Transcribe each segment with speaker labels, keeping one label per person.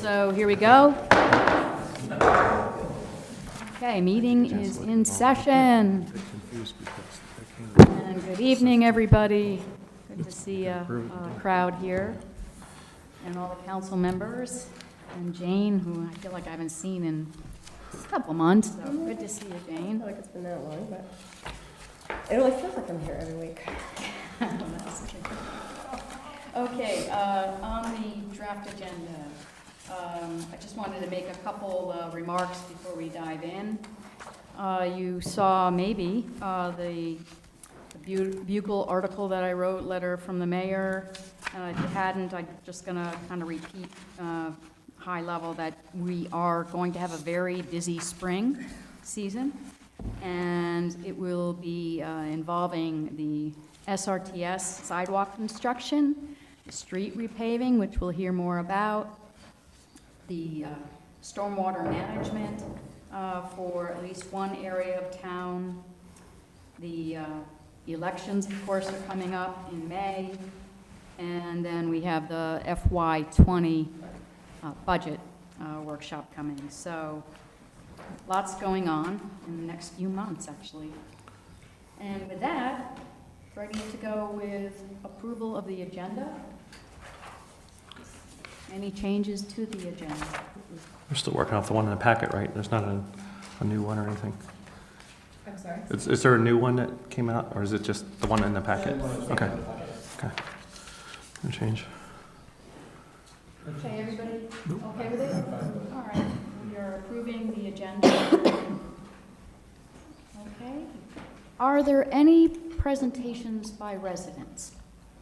Speaker 1: So here we go. Okay, meeting is in session. And good evening, everybody. Good to see a crowd here, and all the council members, and Jane, who I feel like I haven't seen in a couple months, so good to see you,
Speaker 2: I
Speaker 1: Jane.
Speaker 2: feel like it's been that long, but it really feels like I'm here every week.
Speaker 1: Okay, on the draft agenda, I just wanted to make a couple remarks before we dive in. You saw maybe the Bugle article that I wrote, letter from the mayor. If you hadn't, I'm just going to kind of repeat high level that we are going to have a very busy spring season, and it will be involving the SRTS sidewalk construction, the street repaving, which we'll hear more about, the stormwater management for at least one area of town. The elections, of course, are coming up in May, and then we have the FY20 budget workshop coming. So lots going on in the next few months, actually. And with that, ready to go with approval of the agenda? Any changes to the agenda?
Speaker 3: We're still working off the one in the packet, right? There's not a new one or anything.
Speaker 2: I'm sorry?
Speaker 3: Is there a new one that came out, or is it just the one in the packet? Okay. Okay. No change.
Speaker 1: Okay, everybody okay with it? All right, we are approving the agenda. Okay. Are there any presentations by residents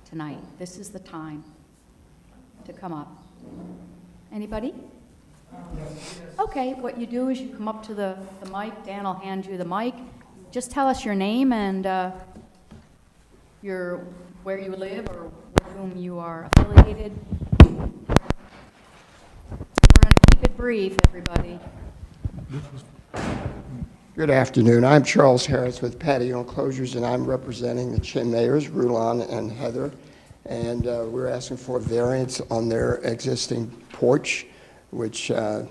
Speaker 1: tonight? This is the time to come up. Anybody? Okay, what you do is you come up to the mic. Dan will hand you the mic. Just tell us your name and where you live or with whom you are affiliated. We're going to keep it brief, everybody.
Speaker 4: Good afternoon. I'm Charles Harris with Patio Enclosures, and I'm representing the Chin Mayors, Rulon and Heather. And we're asking for a variance on their existing porch, which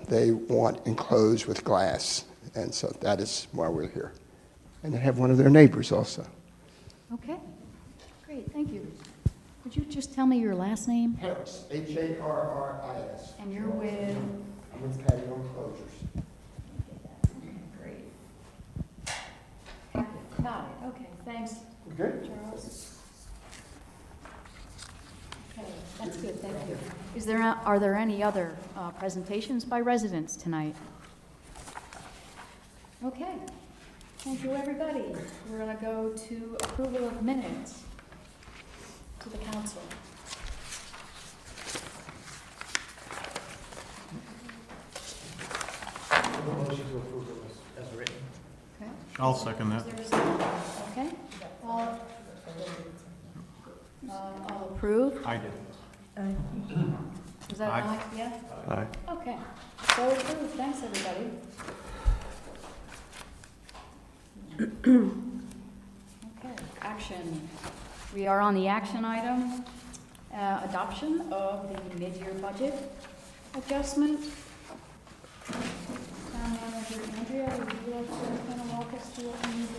Speaker 4: they want enclosed with glass. And so that is why we're here. And they have one of their neighbors also.
Speaker 1: Okay, great, thank you. Would you just tell me your last name?
Speaker 4: Harris, Harris.
Speaker 1: And you're with?
Speaker 4: I'm with Patio Enclosures.
Speaker 1: Great. Got it, okay, thanks,
Speaker 4: Good.
Speaker 1: Charles. Okay, that's good, thank you. Are there any other presentations by residents tonight? Okay, thank you, everybody. We're going to go to approval of minutes to the council.
Speaker 5: Motion to approve it as written.
Speaker 1: Okay.
Speaker 6: I'll second that.
Speaker 1: Is there a second? Okay. All approve?
Speaker 6: I did.
Speaker 1: Was that
Speaker 6: Aye.
Speaker 1: aye? Yeah?
Speaker 3: Aye.
Speaker 1: Okay. So approved. Thanks, everybody. Okay, action. We are on the action item, adoption of the mid-year budget adjustment. Town Manager Andrea, would you like to kind of walk us through what we need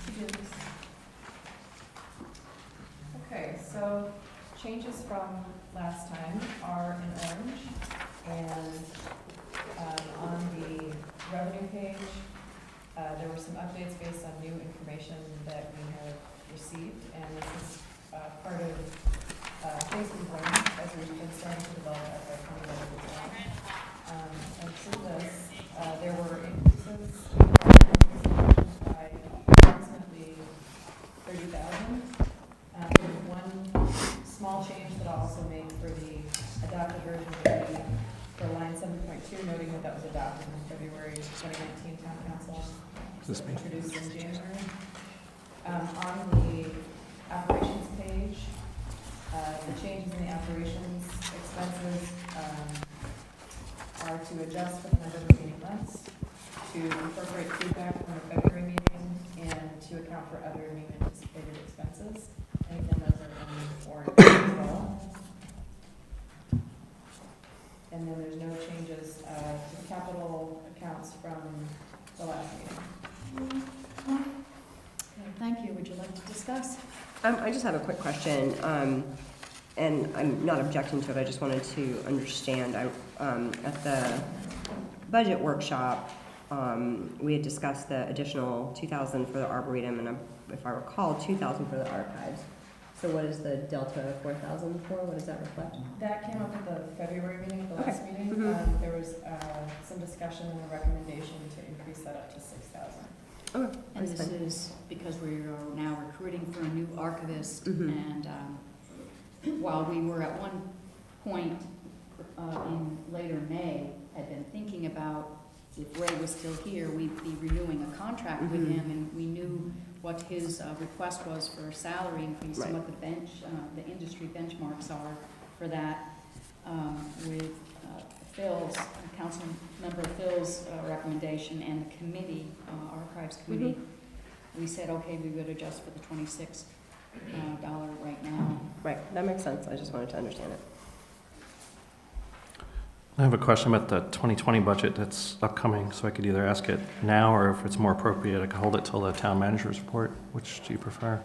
Speaker 1: to do this?
Speaker 7: Okay, so changes from last time are in orange, and on the revenue page, there were some updates based on new information that we have received, and this is part of things we've learned as we've been starting to develop our county level design. And through this, there were increases by approximately 30,000. One small change that I'll also make for the adopted version would be for line 7.2, noting that that was adopted in February 2019 Town Council.
Speaker 3: This me?
Speaker 7: Introduced in January. On the operations page, the changes in the operations expenses are to adjust for the number of meeting months, to incorporate feedback from the February meeting, and to account for other new anticipated expenses. And again, those are in orange as well. And then there's no changes to the capital accounts from the last meeting.
Speaker 1: Okay, thank you. Would you like to discuss?
Speaker 2: I just have a quick question, and I'm not objecting to it, I just wanted to understand. At the budget workshop, we had discussed the additional 2,000 for the Arboretum, and if I recall, 2,000 for the archives. So what is the delta 4,000 for? What does that reflect?
Speaker 7: That came up at the February meeting, the last meeting.
Speaker 2: Mhm.
Speaker 7: There was some discussion and a recommendation to increase that up to 6,000.
Speaker 2: Okay.
Speaker 1: And
Speaker 2: That's
Speaker 1: this
Speaker 2: fine.
Speaker 1: is because we are now recruiting for a new archivist.
Speaker 2: Mhm.
Speaker 1: And while we were at one point in later May, had been thinking about if Ray was still here, we'd be renewing a contract with
Speaker 2: Mhm.
Speaker 1: him, and we knew what his request was for a salary increase and
Speaker 2: Right.
Speaker 1: what the industry benchmarks are for that. With Phil's, council member Phil's recommendation and the committee, archives committee, we said, okay, we would adjust for the $26 right now.
Speaker 2: Right, that makes sense, I just wanted to understand it.
Speaker 3: I have a question about the 2020 budget that's upcoming, so I could either ask it now, or if it's more appropriate, I could hold it till the town manager's report. Which do you prefer?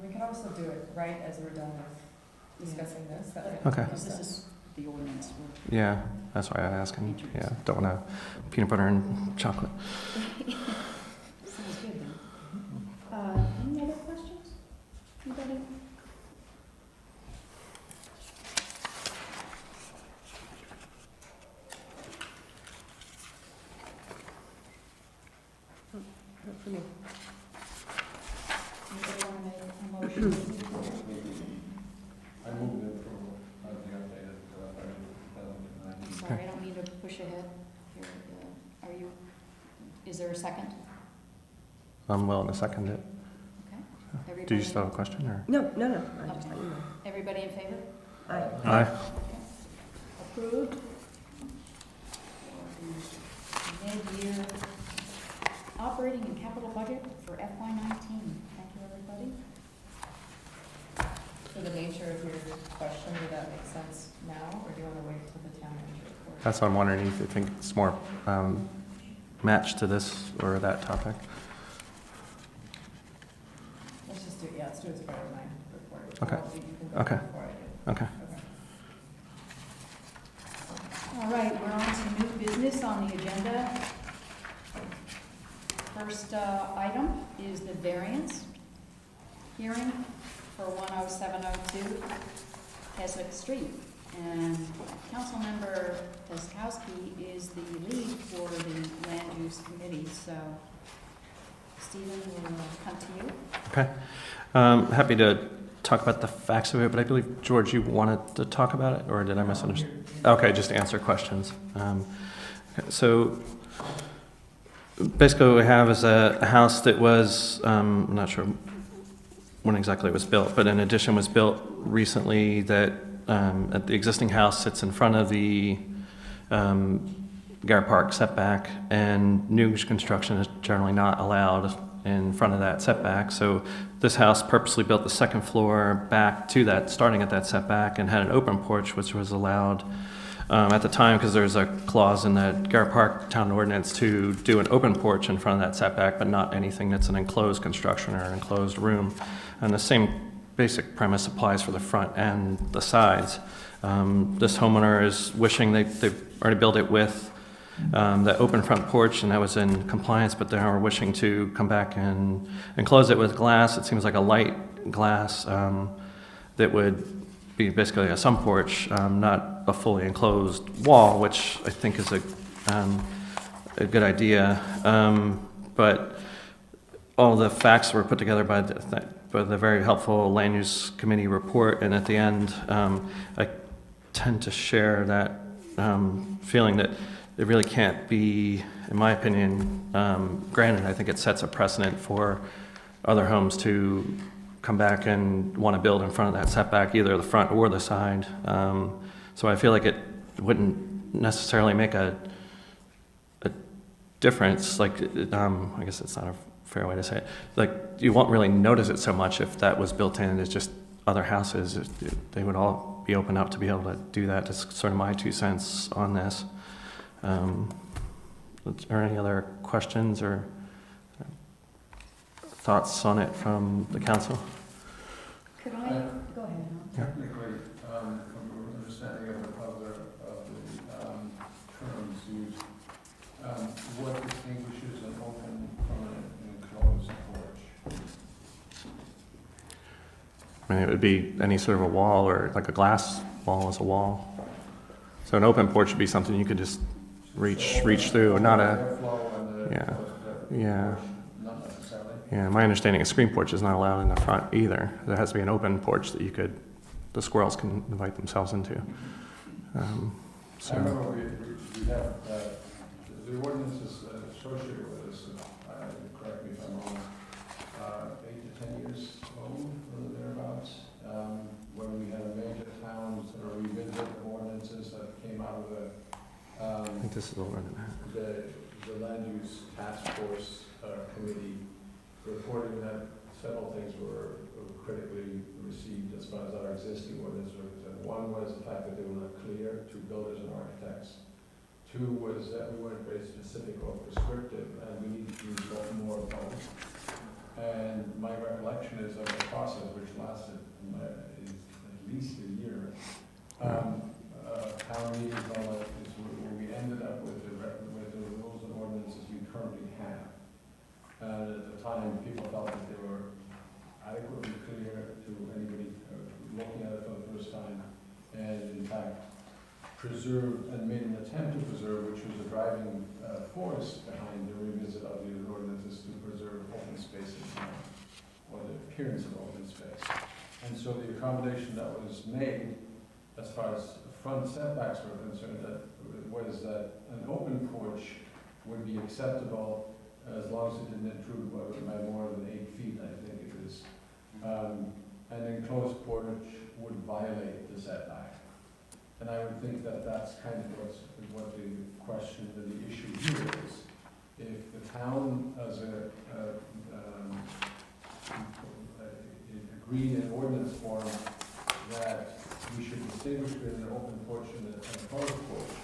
Speaker 7: We could also do it right as we're done with discussing this. That makes
Speaker 3: Okay.
Speaker 1: Because this
Speaker 7: sense.
Speaker 1: is the ordinance.
Speaker 3: Yeah, that's why I ask. And yeah, don't want to peanut butter and chocolate.
Speaker 1: Sounds good, then. Any other questions? Anybody?
Speaker 2: Not for me.
Speaker 1: Anybody want to make a motion?
Speaker 6: I move the approval of the updated budget for 2019.
Speaker 1: I'm sorry, I don't mean to push ahead. Here, are you, is there a second?
Speaker 3: I'm willing to second it.
Speaker 1: Okay.
Speaker 3: Do you
Speaker 1: Everybody-
Speaker 3: still have a question, or?
Speaker 2: No, I just
Speaker 1: Okay.
Speaker 2: thought you know.
Speaker 1: Everybody in favor?
Speaker 2: Aye.
Speaker 3: Aye.
Speaker 1: Approved. For the mid-year operating and capital budget for FY19. Thank you, everybody.
Speaker 7: For the nature of your question, would that make sense now, or do you want to wait till the town manager report?
Speaker 3: That's what I'm wondering, if you think it's more matched to this or that topic.
Speaker 7: Let's just do it, let's do it as part of my report.
Speaker 3: Okay.
Speaker 7: You can go
Speaker 3: Okay.
Speaker 7: before I do.
Speaker 3: Okay.
Speaker 1: All right, we're on to new business on the agenda. First item is the variance hearing for 10702 Keswick Street. And Councilmember Peskowski is the lead for the land use committee, so Stephen will come to you.
Speaker 3: Okay. Happy to talk about the facts of it, but I believe, George, you wanted to talk about it, or did I misunderstand? Okay, just answer questions. Okay, so basically what we have is a house that was, I'm not sure when exactly it was built, but an addition was built recently that at the existing house sits in front of the Garrett Park setback, and new construction is generally not allowed in front of that setback. So this house purposely built the second floor back to that, starting at that setback, and had an open porch, which was allowed at the time because there's a clause in the Garrett Park town ordinance to do an open porch in front of that setback, but not anything that's an enclosed construction or an enclosed room. And the same basic premise applies for the front and the sides. This homeowner is wishing they've already built it with the open front porch, and that was in compliance, but they are wishing to come back and enclose it with glass. It seems like a light glass that would be basically a sun porch, not a fully enclosed wall, which I think is a good idea. But all the facts were put together by the very helpful land use committee report, and at the end, I tend to share that feeling that it really can't be, in my opinion, granted. I think it sets a precedent for other homes to come back and want to build in front of that setback, either the front or the side. So I feel like it wouldn't necessarily make a difference. Like, I guess it's not a fair way to say it. Like, you won't really notice it so much if that was built in as just other houses. They would all be opened up to be able to do that. Just sort of my 2 cents on this. Are there any other questions or thoughts on it from the council?
Speaker 1: Could I, go ahead, Hal.
Speaker 6: Technically, from your understanding of the terms used, what distinguishes an open from an enclosed porch?
Speaker 3: I mean, it would be any sort of a wall, or like a glass wall is a wall. So an open porch would be something you could just reach through, not a,
Speaker 6: Airflow and the
Speaker 3: yeah,
Speaker 6: closed,
Speaker 3: yeah.
Speaker 6: porch, not necessarily.
Speaker 3: Yeah, my understanding is screen porch is not allowed in the front either. There has to be an open porch that the squirrels can invite themselves into.
Speaker 6: I
Speaker 3: So,
Speaker 6: remember we have, the ordinances associated with this, correct me if I'm wrong, 8 to 10 years old, or thereabouts, when we had a major towns or revisit ordinances that came out of
Speaker 3: I think this is older than that.
Speaker 6: the land use task force committee, reporting that several things were critically received as far as our existing ordinance was concerned. One was the fact that they were not clear to builders and architects. 2 was that we weren't very specific or prescriptive, and we needed to use more of both. And my recollection is of the process, which lasted at least a year. Town meetings and all that, is where we ended up with the rules and ordinances we currently have. And at the time, people felt that they were adequately clear to anybody looking at it for the first time, and in fact, preserved and made an attempt to preserve, which was a driving force behind the revisit of the ordinances, to preserve open spaces, or the appearance of open space. And so the accommodation that was made, as far as front setbacks were concerned, was that an open porch would be acceptable as long as it didn't intrude by more than 8 feet, I think it is. An enclosed porch would violate the setback. And I would think that that's kind of what the question, the issue here is. If the town, as agreed in ordinance form, that we should distinguish between an open porch and a closed porch,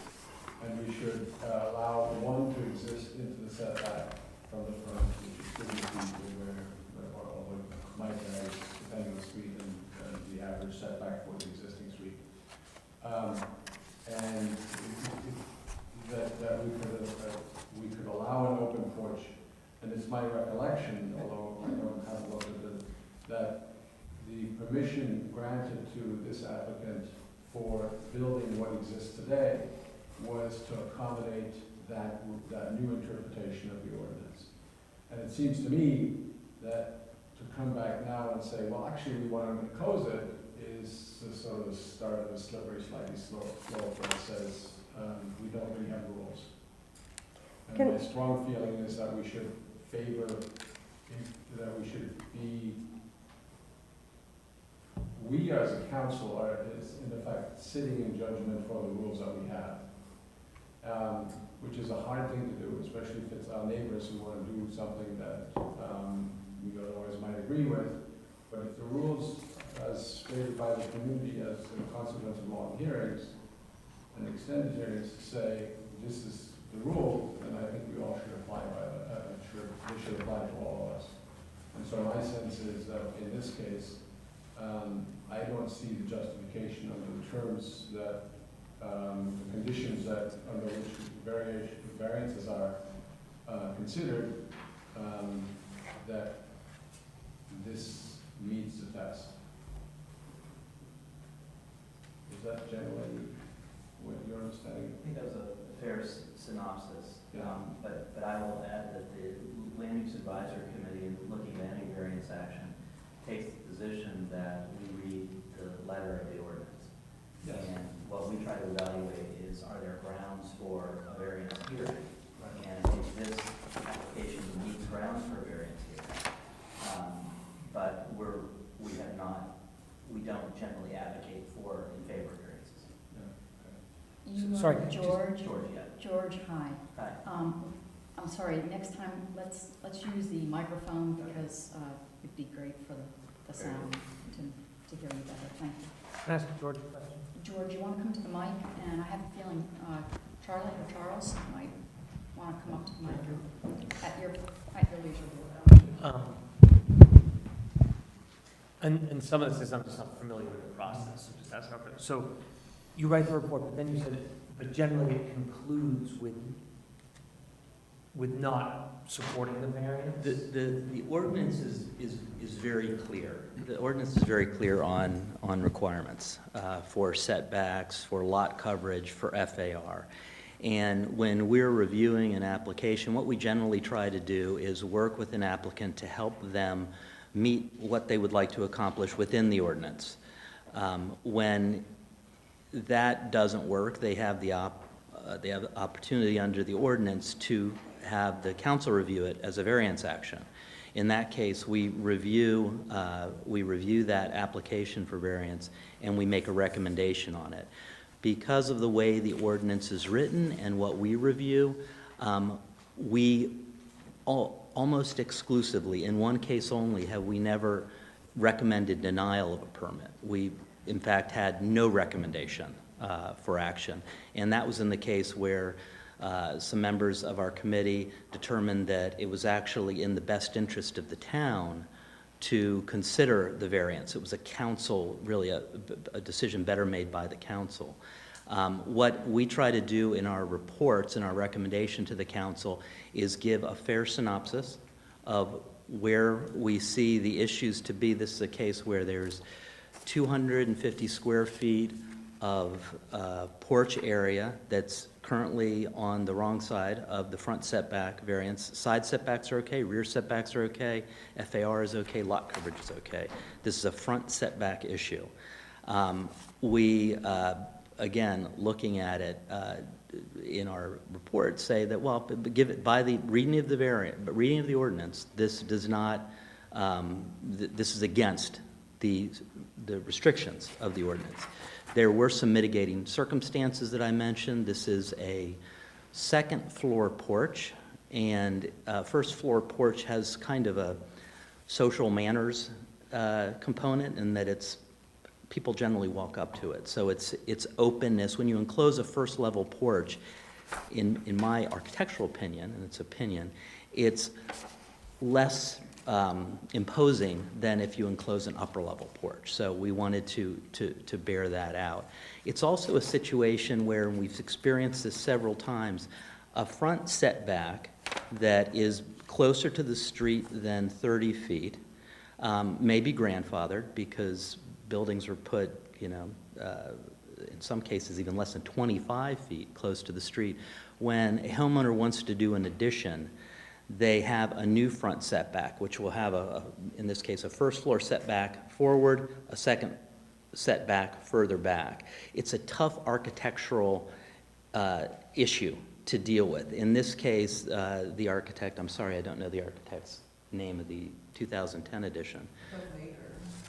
Speaker 6: and we should allow one to exist into the setback from the front, which is 30 feet, where Mike has, depending on the street, and the average setback for the existing street. And that we could allow an open porch, and it's my recollection, although I don't have looked at it, that the permission granted to this applicant for building what exists today was to accommodate that new interpretation of the ordinance. And it seems to me that to come back now and say, well, actually, we want to close it, is the sort of start of a slippery, slightly slope where it says, we don't really have rules. And my strong feeling is that we should favor, that we should be, we as a council are, in effect, sitting in judgment for the rules that we have, which is a hard thing to do, especially if it's our neighbors who want to do something that we otherwise might agree with. But if the rules, as stated by the community as a consequence of long hearings and extended hearings, say this is the rule, then I think we all should apply they should apply to all of us. And so my sense is that in this case, I don't see the justification under the terms that the conditions that under which variances are considered, that this meets the test. Is that generally what you're understanding?
Speaker 8: I think that was a fair synopsis.
Speaker 6: Yeah.
Speaker 8: But I will add that the Land Use Advisory Committee, in looking at any variance action, takes the position that we read the letter of the ordinance.
Speaker 6: Yes.
Speaker 8: And what we try to evaluate is, are there grounds for a variance here? And if this application meets grounds for a variance here. But we don't generally advocate for in favor of variances.
Speaker 1: You
Speaker 5: Sorry,
Speaker 1: are
Speaker 5: just-
Speaker 1: George?
Speaker 8: George, yeah.
Speaker 1: George, hi.
Speaker 8: Hi.
Speaker 1: I'm sorry, next time, let's use the microphone because it'd be great for the sound to to hear you better. Thank you.
Speaker 5: Can I ask George a question?
Speaker 1: George, you want to come to the mic? And I have a feeling Charlie or Charles might want to come up to the mic at your leisure.
Speaker 5: And some of this is I'm just not familiar with the process, so just ask how. So you write the report, but then you said, but generally it concludes with not supporting the variance?
Speaker 8: The ordinance is very clear. The ordinance is very clear on requirements for setbacks, for lot coverage, for FAR. And when we're reviewing an application, what we generally try to do is work with an applicant to help them meet what they would like to accomplish within the ordinance. When that doesn't work, they have the opportunity under the ordinance to have the council review it as a variance action. In that case, we review that application for variance and we make a recommendation on it. Because of the way the ordinance is written and what we review, we almost exclusively, in one case only, have we never recommended denial of a permit. We, in fact, had no recommendation for action. And that was in the case where some members of our committee determined that it was actually in the best interest of the town to consider the variance. It was a council, really a decision better made by the council. What we try to do in our reports and our recommendation to the council is give a fair synopsis of where we see the issues to be. This is a case where there's 250 square feet of porch area that's currently on the wrong side of the front setback variance. Side setbacks are okay, rear setbacks are okay, FAR is okay, lot coverage is okay. This is a front setback issue. Again, looking at it in our report, say that, well, by the reading of the ordinance, this does not, this is against the restrictions of the ordinance. There were some mitigating circumstances that I mentioned. This is a second floor porch, and first floor porch has kind of a social manners component in that people generally walk up to it. So it's openness. When you enclose a first level porch, in my architectural opinion, and it's opinion, it's less imposing than if you enclose an upper level porch. So we wanted to bear that out. It's also a situation where, and we've experienced this several times, a front setback that is closer to the street than 30 feet may be grandfathered because buildings are put, in some cases even less than 25 feet close to the street. When a homeowner wants to do an addition, they have a new front setback, which will have, in this case, a first floor setback forward, a second setback further back. It's a tough architectural issue to deal with. In this case, the architect, I'm sorry, I don't know the architect's name of the 2010 edition.
Speaker 7: Doug Mader.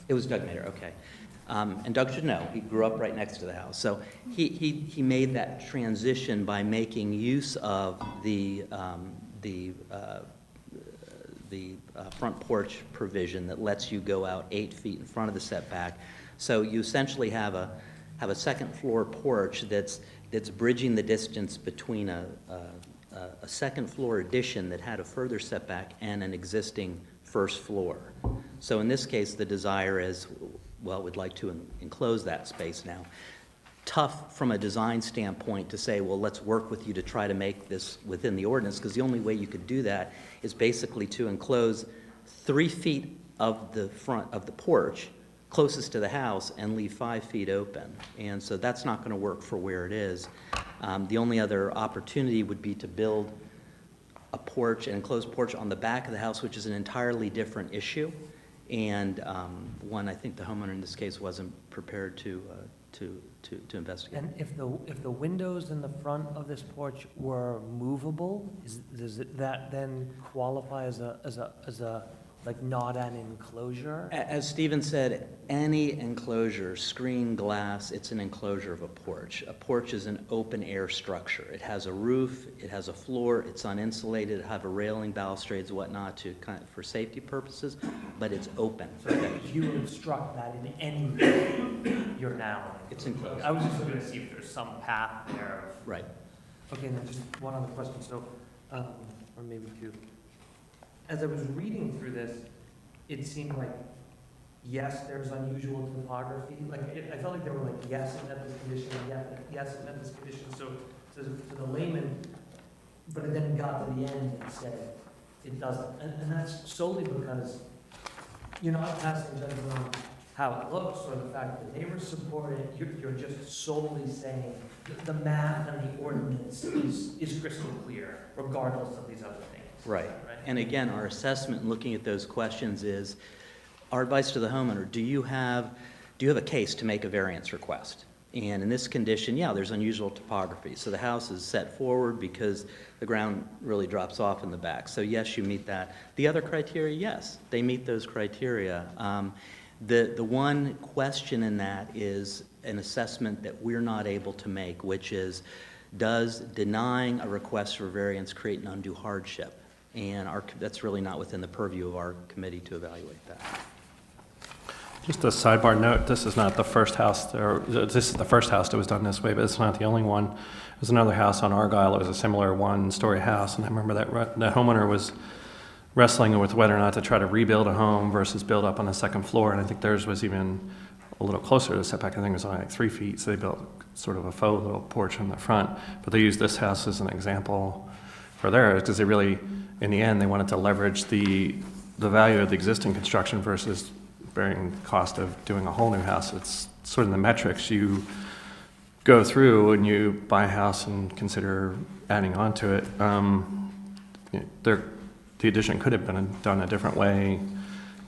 Speaker 8: It was Doug Mader, okay. And Doug should know, he grew up right next to the house. So he made that transition by making use of the front porch provision that lets you go out 8 feet in front of the setback. So you essentially have a second floor porch that's bridging the distance between a second floor addition that had a further setback and an existing first floor. So in this case, the desire is, well, we'd like to enclose that space now. Tough from a design standpoint to say, well, let's work with you to try to make this within the ordinance, because the only way you could do that is basically to enclose 3 feet of the front of the porch closest to the house and leave 5 feet open. And so that's not going to work for where it is. The only other opportunity would be to build a porch, an enclosed porch on the back of the house, which is an entirely different issue, and one I think the homeowner in this case wasn't prepared to investigate.
Speaker 5: And if the windows in the front of this porch were movable, does that then qualify as a like not an enclosure?
Speaker 8: As Stephen said, any enclosure, screen glass, it's an enclosure of a porch. A porch is an open-air structure. It has a roof, it has a floor, it's uninsulated, it have a railing, balustrades, whatnot, to for safety purposes, but it's open.
Speaker 5: So if you obstruct that in any way, you're now.
Speaker 8: It's enclosed.
Speaker 5: I was just looking to see if there's some path there.
Speaker 8: Right.
Speaker 5: Okay, and then just one other question, so, or maybe two. As I was reading through this, it seemed like, yes, there's unusual topography, like, I felt like there were like, yes, it met this condition, yes, it met this condition, so to the layman, but then it got to the end and said, it doesn't, and that's solely because you're not passing judgment on how it looks, or the fact that the neighbors support it, you're just solely saying the math and the ordinance is crystal clear, regardless of these other things.
Speaker 8: Right. And again, our assessment in looking at those questions is, our advice to the homeowner, do you have a case to make a variance request? And in this condition, yeah, there's unusual topography. So the house is set forward because the ground really drops off in the back. So yes, you meet that. The other criteria, yes, they meet those criteria. The one question in that is an assessment that we're not able to make, which is, does denying a request for variance create an undue hardship? And that's really not within the purview of our committee to evaluate that.
Speaker 3: Just a sidebar note, this is not the first house, or this is the first house that was done this way, but it's not the only one. There's another house on Argyle, it was a similar one-story house, and I remember that the homeowner was wrestling with whether or not to try to rebuild a home versus build up on the second floor, and I think theirs was even a little closer to the setback. I think it was only like 3 feet, so they built sort of a faux little porch in the front. But they used this house as an example for theirs, because they really, in the end, they wanted to leverage the value of the existing construction versus bearing the cost of doing a whole new house. It's sort of the metrics you go through when you buy a house and consider adding on to it. The addition could have been done a different way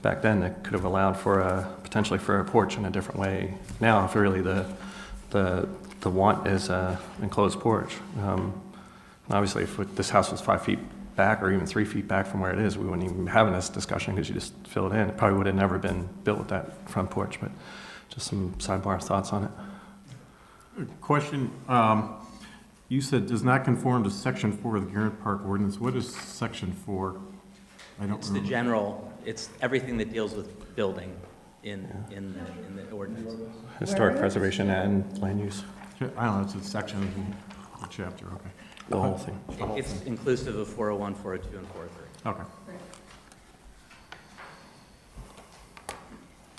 Speaker 3: back then. That could have allowed for potentially for a porch in a different way. Now, if really the want is an enclosed porch. Obviously, if this house was 5 feet back or even 3 feet back from where it is, we wouldn't even be having this discussion because you just fill it in. It probably would have never been built with that front porch, but just some sidebar thoughts on it.
Speaker 9: Question, you said does not conform to section 4 of the Garrett Park ordinance. What is section 4? I don't
Speaker 8: It's the
Speaker 9: remember.
Speaker 8: general, it's everything that deals with building in the ordinance.
Speaker 3: Historic preservation and land use,
Speaker 9: I don't know, it's a section, a chapter, okay.
Speaker 3: the whole thing.
Speaker 8: It's inclusive of 401, 402, and 403.
Speaker 9: Okay.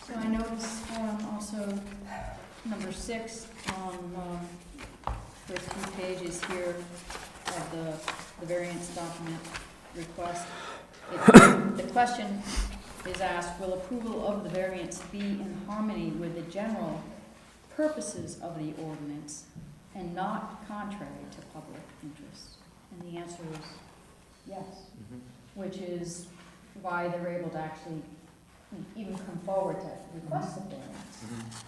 Speaker 1: So I noticed also number 6 on first few pages here of the variance document request. The question is asked, will approval of the variance be in harmony with the general purposes of the ordinance and not contrary to public interest? And the answer is yes, which is why they're able to actually even come forward to request the variance.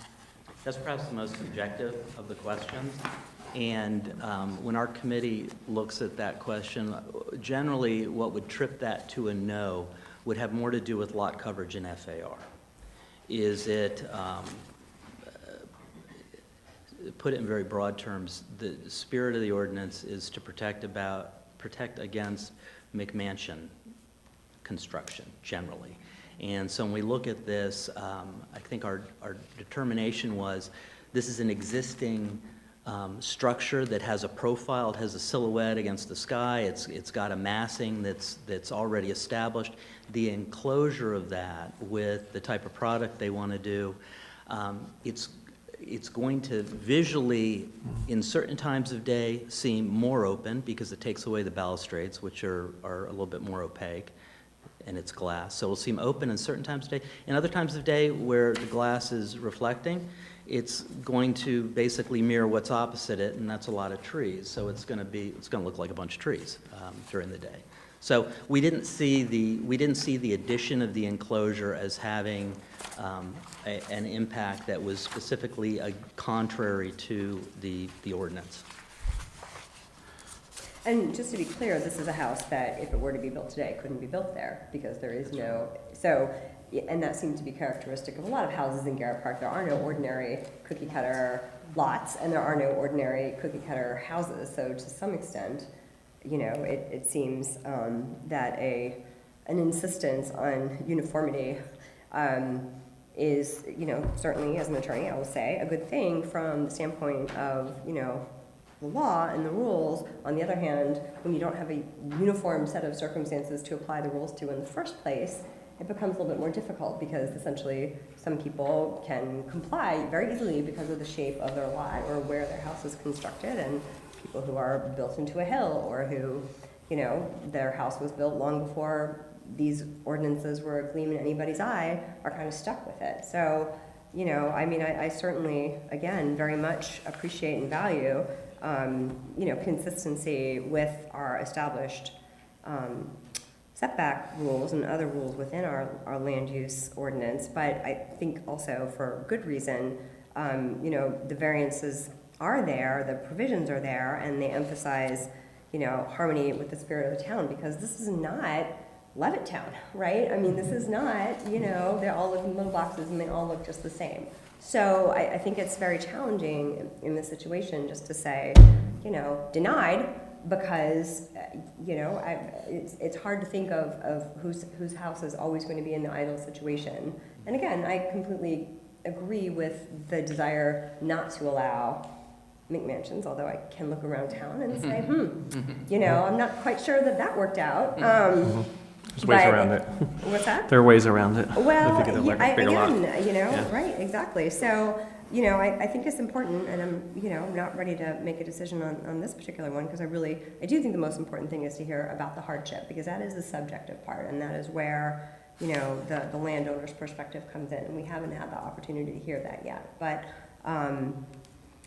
Speaker 8: That's perhaps the most subjective of the questions. And when our committee looks at that question, generally what would trip that to a no would have more to do with lot coverage in FAR. Is it, put it in very broad terms, the spirit of the ordinance is to protect against McMansion construction generally. And so when we look at this, I think our determination was this is an existing structure that has a profile, it has a silhouette against the sky, it's got a massing that's already established. The enclosure of that with the type of product they want to do, it's going to visually, in certain times of day, seem more open because it takes away the balustrades, which are a little bit more opaque, and it's glass. So it'll seem open in certain times of day. In other times of day where the glass is reflecting, it's going to basically mirror what's opposite it, and that's a lot of trees. So it's going to look like a bunch of trees during the day. So we didn't see the addition of the enclosure as having an impact that was specifically contrary to the ordinance.
Speaker 2: And just to be clear, this is a house that if it were to be built today, couldn't be built there because there is no, so, and that seems to be characteristic of a lot of houses in Garrett Park. There are no ordinary cookie cutter lots and there are no ordinary cookie cutter houses. So to some extent, you know, it seems that an insistence on uniformity is, you know, certainly as an attorney, I will say, a good thing from the standpoint of, you know, the law and the rules. On the other hand, when you don't have a uniform set of circumstances to apply the rules to in the first place, it becomes a little bit more difficult because essentially some people can comply very easily because of the shape of their lot or where their house is constructed, and people who are built into a hill or who, you know, their house was built long before these ordinances were a gleam in anybody's eye are kind of stuck with it. So, you know, I mean, I certainly, again, very much appreciate and value you know, consistency with our established setback rules and other rules within our land use ordinance, but I think also for good reason, you know, the variances are there, the provisions are there, and they emphasize, you know, harmony with the spirit of the town, because this is not Levittown, right? I mean, this is not, you know, they all live in little boxes and they all look just the same. So I think it's very challenging in this situation just to say, you know, denied, because, you know, it's hard to think of whose house is always going to be in the ideal situation. And again, I completely agree with the desire not to allow McMansions, although I can look around town and say, you know, I'm not quite sure that worked out.
Speaker 3: There's ways around it.
Speaker 2: What's that?
Speaker 3: There are ways around it.
Speaker 2: Well,
Speaker 3: If you get a bigger lot.
Speaker 2: again, you know,
Speaker 3: Yeah.
Speaker 2: right, exactly. So, you know, I think it's important, and I'm, you know, not ready to make a decision on this particular one, because I do think the most important thing is to hear about the hardship, because that is the subjective part, and that is where, you know, the landowner's perspective comes in, and we haven't had the opportunity to hear that yet. But,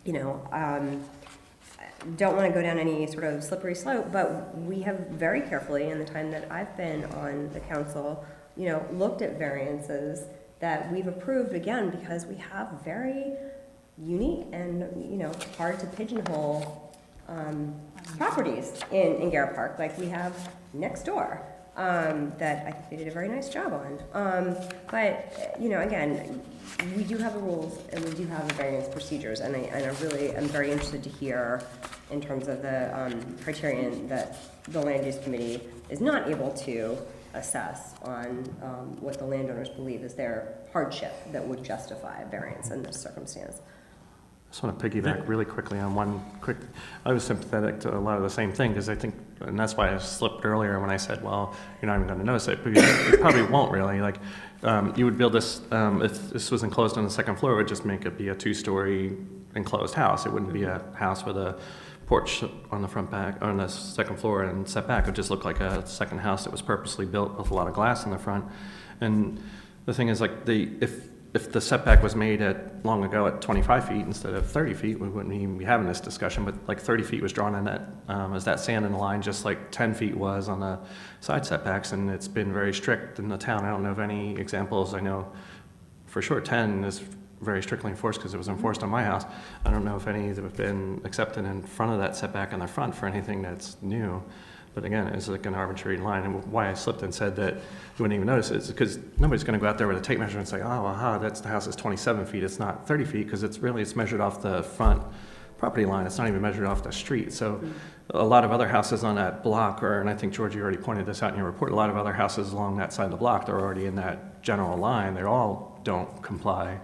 Speaker 2: you know, don't want to go down any sort of slippery slope, but we have very carefully, in the time that I've been on the council, you know, looked at variances that we've approved, again, because we have very unique and, you know, hard to pigeonhole properties in Garrett Park, like we have next door, that I think they did a very nice job on. But, you know, again, we do have the rules and we do have the variance procedures, and I really am very interested to hear in terms of the criterion that the land use committee is not able to assess on what the landowners believe is their hardship that would justify a variance in this circumstance.
Speaker 3: I just want to piggyback really quickly on one quick, I was sympathetic to a lot of the same thing, because I think, and that's why I slipped earlier when I said, well, you're not even going to notice it, because you probably won't really. Like, you would build this, if this was enclosed on the second floor, it would just make it be a two-story enclosed house. It wouldn't be a house with a porch on the front back, on the second floor and set back. It would just look like a second house that was purposely built with a lot of glass in the front. And the thing is, like, if the setback was made long ago at 25 feet instead of 30 feet, we wouldn't even be having this discussion, but like 30 feet was drawn in that, as that sand in the line, just like 10 feet was on the side setbacks, and it's been very strict in the town. I don't know of any examples. I know for sure 10 is very strictly enforced because it was enforced on my house. I don't know if any that have been accepted in front of that setback in the front for anything that's new. But again, it's like an arbitrary line, and why I slipped and said that you wouldn't even notice it is because nobody's going to go out there with a tape measure and say, oh, aha, the house is 27 feet, it's not 30 feet, because it's measured off the front property line. It's not even measured off the street. So a lot of other houses on that block, and I think, George, you already pointed this out in your report, a lot of other houses along that side of the block, they're already in that general line. They all don't comply.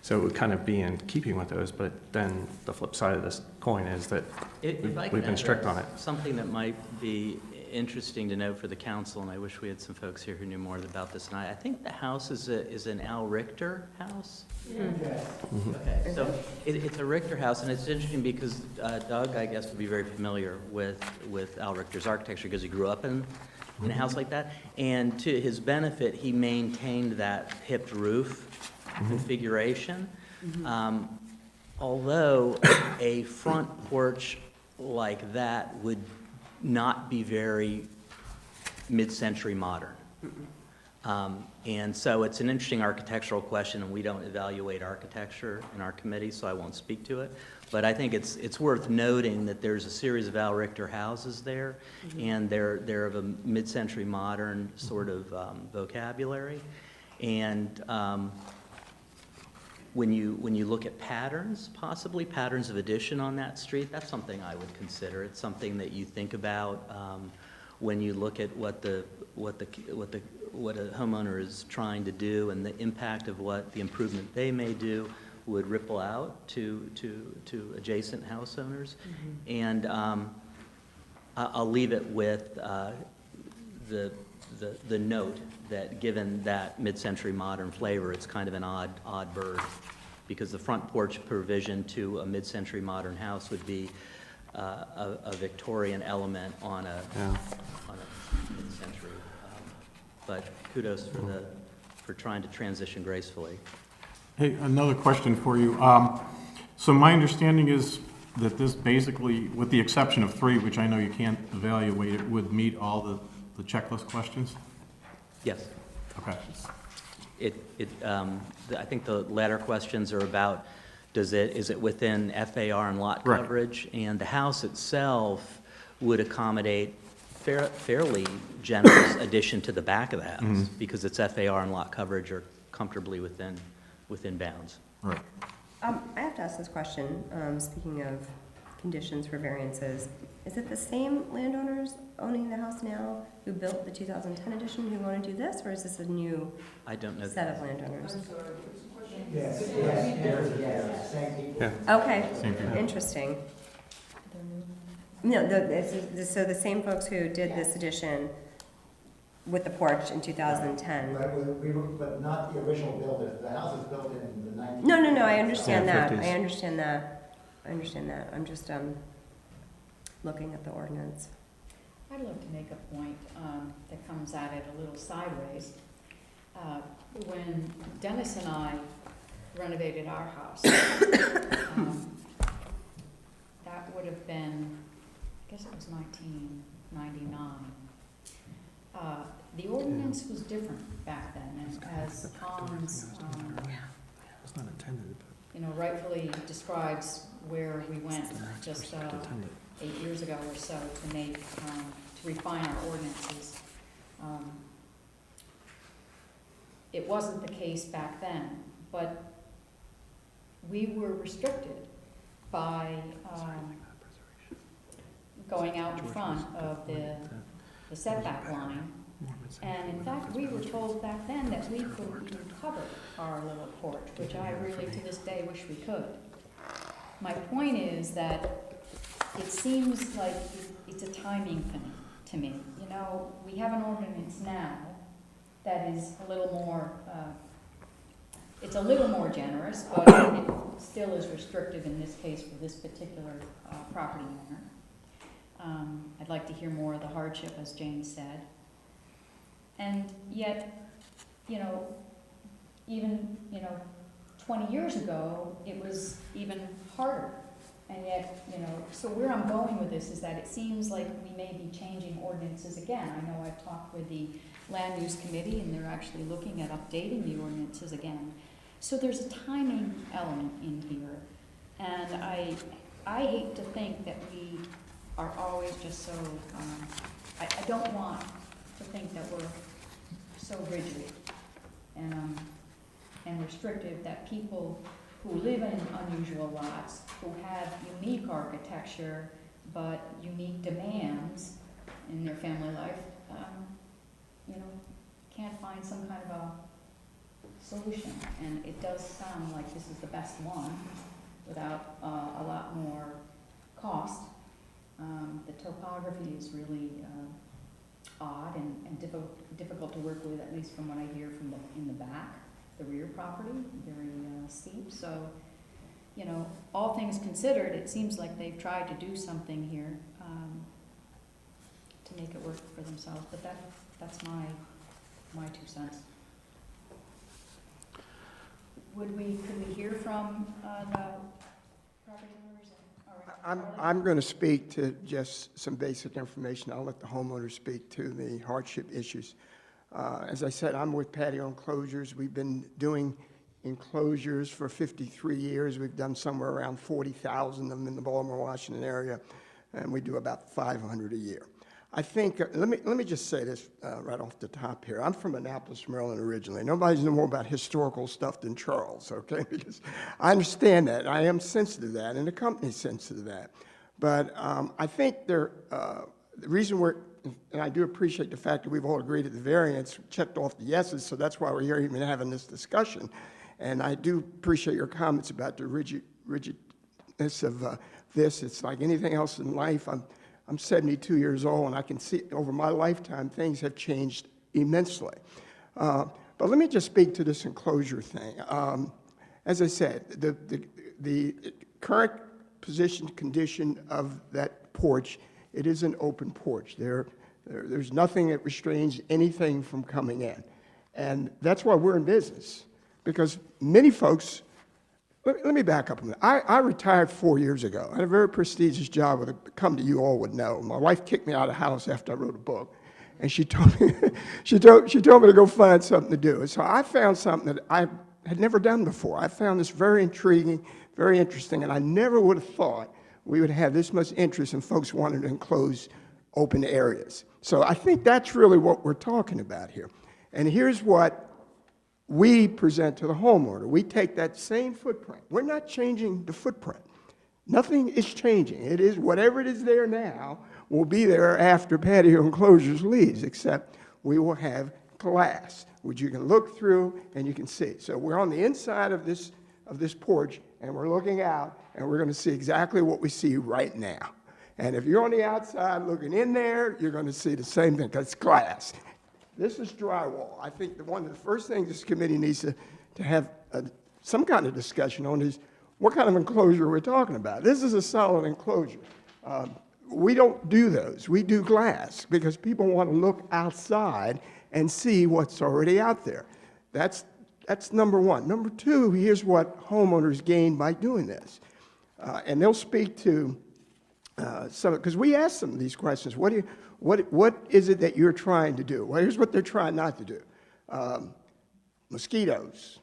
Speaker 3: So it would kind of be in keeping with those, but then the flip side of this coin is that we've been strict on it.
Speaker 8: Something that might be interesting to know for the council, and I wish we had some folks here who knew more about this than I think the house is an Al Richter house? Okay, so it's a Richter house, and it's interesting because Doug, I guess, would be very familiar with Al Richter's architecture because he grew up in a house like that. And to his benefit, he maintained that hipped roof configuration. Although a front porch like that would not be very mid-century modern. And so it's an interesting architectural question, and we don't evaluate architecture in our committee, so I won't speak to it. But I think it's worth noting that there's a series of Al Richter houses there, and they're of a mid-century modern sort of vocabulary. And when you look at patterns, possibly patterns of addition on that street, that's something I would consider. It's something that you think about when you look at what a homeowner is trying to do, and the impact of what the improvement they may do would ripple out to adjacent house owners. And I'll leave it with the note that given that mid-century modern flavor, it's kind of an odd bird, because the front porch provision to a mid-century modern house would be a Victorian element on a mid-century. But kudos for trying to transition gracefully.
Speaker 9: Hey, another question for you. So my understanding is that this basically, with the exception of 3, which I know you can't evaluate, it would meet all the checklist questions?
Speaker 8: Yes.
Speaker 9: Okay.
Speaker 8: I think the latter questions are about, is it within FAR and lot
Speaker 9: Right.
Speaker 8: coverage? And the house itself would accommodate fairly generous addition to the back of the house, because its FAR and lot coverage are comfortably within bounds.
Speaker 9: Right.
Speaker 2: I have to ask this question, speaking of conditions for variances. Is it the same landowners owning the house now who built the 2010 edition who want to do this, or is this a new
Speaker 8: I don't know.
Speaker 2: set of landowners?
Speaker 10: Yes, same people.
Speaker 3: Yeah.
Speaker 2: Okay,
Speaker 9: Same people.
Speaker 2: interesting. No, so the same folks who did this edition with the porch in 2010.
Speaker 10: But not the original builder. The house was built in the 19.
Speaker 2: No, I understand
Speaker 3: Yeah,
Speaker 2: that.
Speaker 3: 50s.
Speaker 2: I understand that. I'm just looking at the ordinance.
Speaker 1: I'd like to make a point that comes at it a little sideways. When Dennis and I renovated our house, that would have been, I guess it was 1999. The ordinance was different back then, and as Collins,
Speaker 3: It's not intended,
Speaker 1: rightfully describes where we went just
Speaker 3: but intended.
Speaker 1: 8 years ago or so to refine our ordinances. It wasn't the case back then, but we were restricted by going out in front of the setback line. And in fact, we were told back then that we couldn't even cover our little porch, which I really to this day wish we could. My point is that it seems like it's a timing thing to me. We have an ordinance now that is a little more, it's a little more generous, but it still is restrictive in this case for this particular property owner. I'd like to hear more of the hardship, as Jane said. And yet, even, 20 years ago, it was even harder. And yet, so where I'm going with this is that it seems like we may be changing ordinances again. I know I've talked with the Land Use Committee, and they're actually looking at updating the ordinances again. So there's a timing element in here. And I hate to think that we are always just so, I don't want to think that we're so rigid and restrictive that people who live in unusual lots, who have unique architecture, but unique demands in their family life, can't find some kind of a solution. And it does sound like this is the best one without a lot more cost. The topography is really odd and difficult to work with, at least from what I hear from in the back. The rear property, very steep. So, all things considered, it seems like they've tried to do something here to make it work for themselves. But that's my 2 cents. Could we hear from the property owners? All right.
Speaker 4: I'm going to speak to just some basic information. I'll let the homeowner speak to the hardship issues. As I said, I'm with Patio Enclosures. We've been doing enclosures for 53 years. We've done somewhere around 40,000 of them in the Baltimore, Washington area, and we do about 500 a year. I think, let me just say this right off the top here. I'm from Annapolis, Maryland originally. Nobody's know more about historical stuff than Charles, okay? Because I understand that. I am sensitive to that, and the company's sensitive to that. But I think the reason and I do appreciate the fact that we've all agreed that the variance checked off the yeses, so that's why we're here even having this discussion. And I do appreciate your comments about the rigidness of this. It's like anything else in life. I'm 72 years old, and I can see over my lifetime things have changed immensely. But let me just speak to this enclosure thing. As I said, the current condition of that porch, it is an open porch. There's nothing that restrains anything from coming in. And that's why we're in business, because many folks, let me back up a minute. I retired 4 years ago. I had a very prestigious job with a company you all would know. My wife kicked me out of the house after I wrote a book, and she told me she told me to go find something to do. And so I found something that I had never done before. I found this very intriguing, very interesting, and I never would have thought we would have this much interest in folks wanting to enclose open areas. So I think that's really what we're talking about here. And here's what we present to the homeowner. We take that same footprint. We're not changing the footprint. Nothing is changing. It is whatever it is there now will be there after patio enclosures leaves, except we will have glass, which you can look through and you can see. So we're on the inside of this porch, and we're looking out, and we're going to see exactly what we see right now. And if you're on the outside looking in there, you're going to see the same thing, because it's glass. This is drywall. I think one of the first things this committee needs to have some kind of discussion on is what kind of enclosure we're talking about. This is a solid enclosure. We don't do those. We do glass because people want to look outside and see what's already out there. That's number one. Number two, here's what homeowners gain by doing this. And they'll speak to some, because we ask them these questions. What is it that you're trying to do? Well, here's what they're trying not to do. Mosquitoes,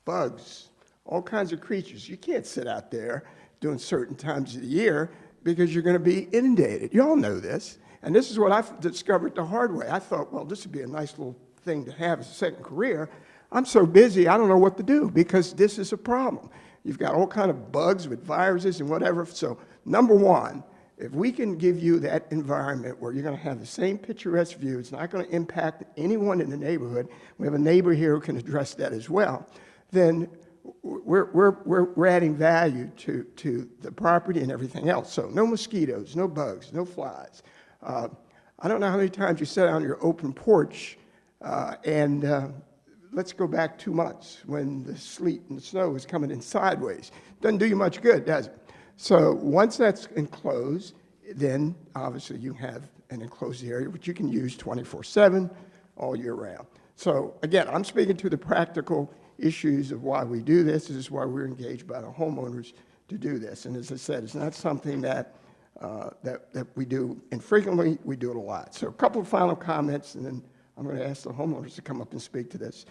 Speaker 4: bugs, all kinds of creatures. You can't sit out there during certain times of the year because you're going to be inundated. You all know this. And this is what I've discovered the hard way. I thought, well, this would be a nice little thing to have as a second career. I'm so busy, I don't know what to do because this is a problem. You've got all kind of bugs with viruses and whatever. So number one, if we can give you that environment where you're going to have the same picturesque view, it's not going to impact anyone in the neighborhood. We have a neighbor here who can address that as well. Then we're adding value to the property and everything else. So no mosquitoes, no bugs, no flies. I don't know how many times you sat on your open porch and let's go back 2 months when the sleet and the snow was coming in sideways. Doesn't do you much good, does it? So once that's enclosed, then obviously you have an enclosed area which you can use 24/7 all year round. So again, I'm speaking to the practical issues of why we do this. This is why we're engaged by the homeowners to do this. And as I said, it's not something that we do infrequently. We do it a lot. So a couple of final comments, and then I'm going to ask the homeowners to come up and speak to this.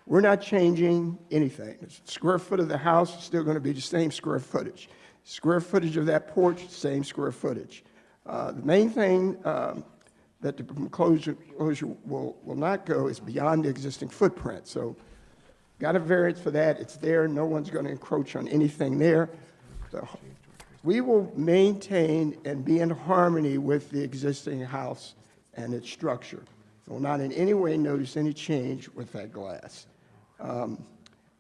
Speaker 4: We're not changing anything. The square foot of the house is still going to be the same square footage. Square footage of that porch, same square footage. The main thing that the enclosure will not go is beyond the existing footprint. So got a variance for that. It's there. No one's going to encroach on anything there. So we will maintain and be in harmony with the existing house and its structure. Will not in any way notice any change with that glass.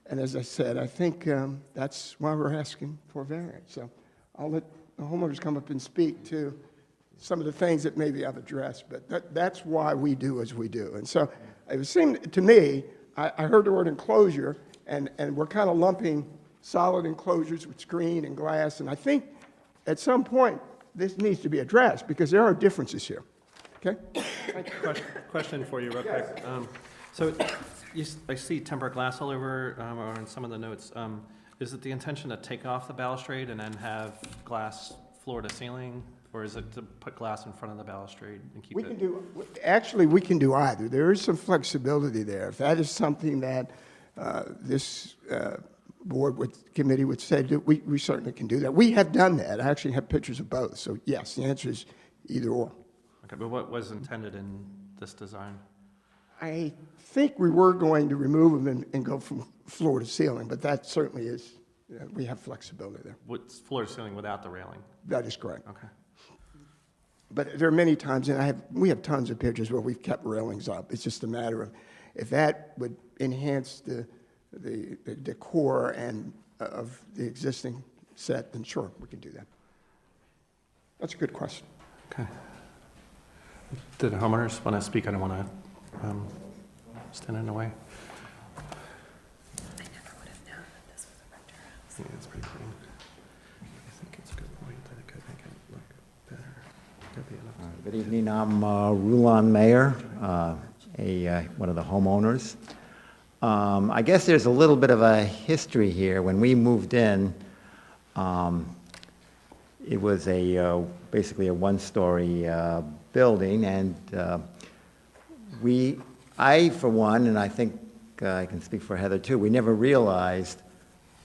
Speaker 4: And as I said, I think that's why we're asking for variance. So I'll let the homeowners come up and speak to some of the things that maybe I've addressed, but that's why we do as we do. And so it seemed to me, I heard the word enclosure, and we're kind of lumping solid enclosures with screen and glass, and I think at some point this needs to be addressed because there are differences here. Okay?
Speaker 3: Question for you real quick. So I see tempered glass all over, or in some of the notes. Is it the intention to take off the balustrade and then have glass floor to ceiling? Or is it to put glass in front of the balustrade and keep
Speaker 4: Actually, we can do either. There is some flexibility there. If that is something that this committee would say that we certainly can do that. We have done that. I actually have pictures of both. So yes, the answer is either or.
Speaker 3: Okay, but what was intended in this design?
Speaker 4: I think we were going to remove them and go from floor to ceiling, but that certainly is, we have flexibility there.
Speaker 3: What's floor to ceiling without the railing?
Speaker 4: That is correct.
Speaker 3: Okay.
Speaker 4: But there are many times, and we have tons of pictures where we've kept railings up. It's just a matter of, if that would enhance the decor and of the existing set, then sure, we can do that. That's a good question.
Speaker 3: Okay. Did the homeowners want to speak? I don't want to stand in the way.
Speaker 7: I never would have known that this was a renter house.
Speaker 3: Yeah, it's pretty clean. I think it's a good point that it could make it look better. Could be enough.
Speaker 11: Good evening, I'm Rulon Mayer, one of the homeowners. I guess there's a little bit of a history here. When we moved in, it was basically a one-story building, and I, for one, and I think I can speak for Heather too, we never realized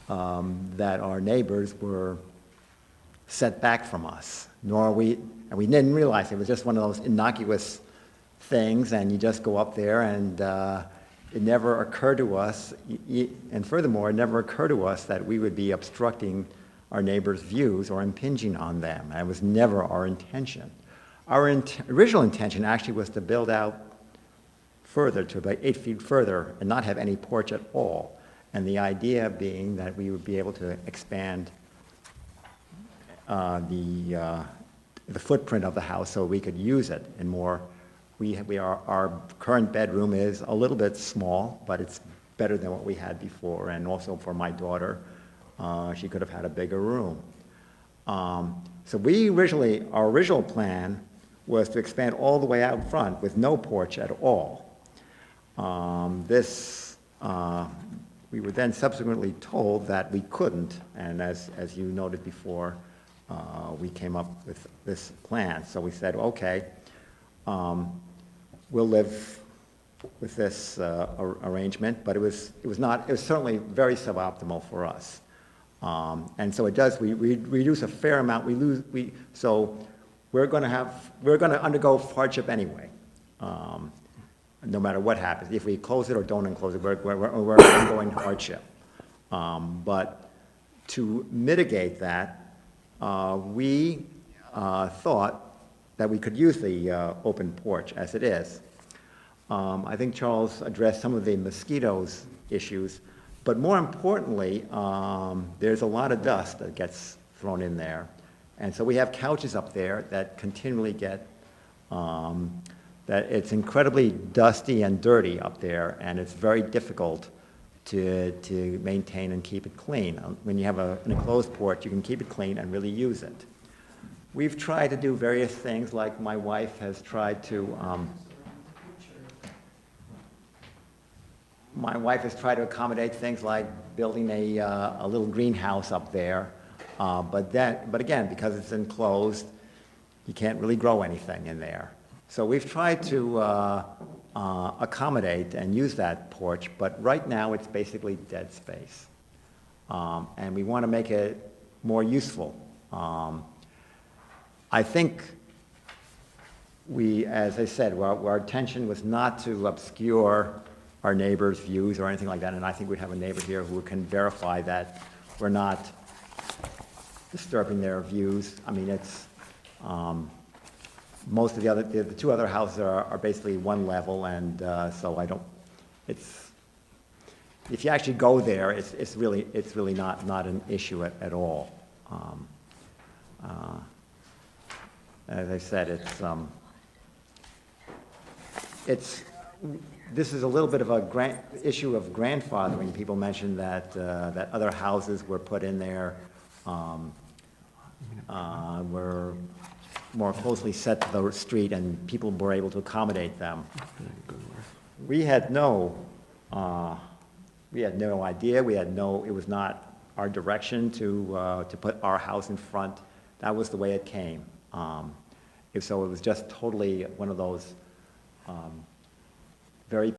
Speaker 11: that our neighbors were set back from us, and we didn't realize it was just one of those innocuous things, and you just go up there, and it never occurred to us, and furthermore, it never occurred to us that we would be obstructing our neighbors' views or impinging on them. That was never our intention. Our original intention actually was to build out further, to about 8 feet further, and not have any porch at all. And the idea being that we would be able to expand the footprint of the house so we could use it in more. Our current bedroom is a little bit small, but it's better than what we had before. And also for my daughter, she could have had a bigger room. So our original plan was to expand all the way out front with no porch at all. We were then subsequently told that we couldn't, and as you noted before, we came up with this plan. So we said, okay, we'll live with this arrangement, but it was certainly very suboptimal for us. And so we reduce a fair amount. So we're going to undergo hardship anyway, no matter what happens. If we close it or don't enclose it, we're undergoing hardship. But to mitigate that, we thought that we could use the open porch as it is. I think Charles addressed some of the mosquitoes issues, but more importantly, there's a lot of dust that gets thrown in there. And so we have couches up there that continually get, that it's incredibly dusty and dirty up there, and it's very difficult to maintain and keep it clean. When you have an enclosed porch, you can keep it clean and really use it. We've tried to do various things, like my wife has tried to accommodate things like building a little greenhouse up there. But again, because it's enclosed, you can't really grow anything in there. So we've tried to accommodate and use that porch, but right now it's basically dead space. And we want to make it more useful. I think as I said, our intention was not to obscure our neighbors' views or anything like that, and I think we'd have a neighbor here who can verify that we're not disturbing their views. I mean, it's, most of the two other houses are basically one level, and so if you actually go there, it's really not an issue at all. As I said, this is a little bit of a issue of grandfathering. People mentioned that other houses were put in there, were more closely set to the street, and people were able to accommodate them. We had no idea. It was not our direction to put our house in front. That was the way it came. So it was just totally one of those very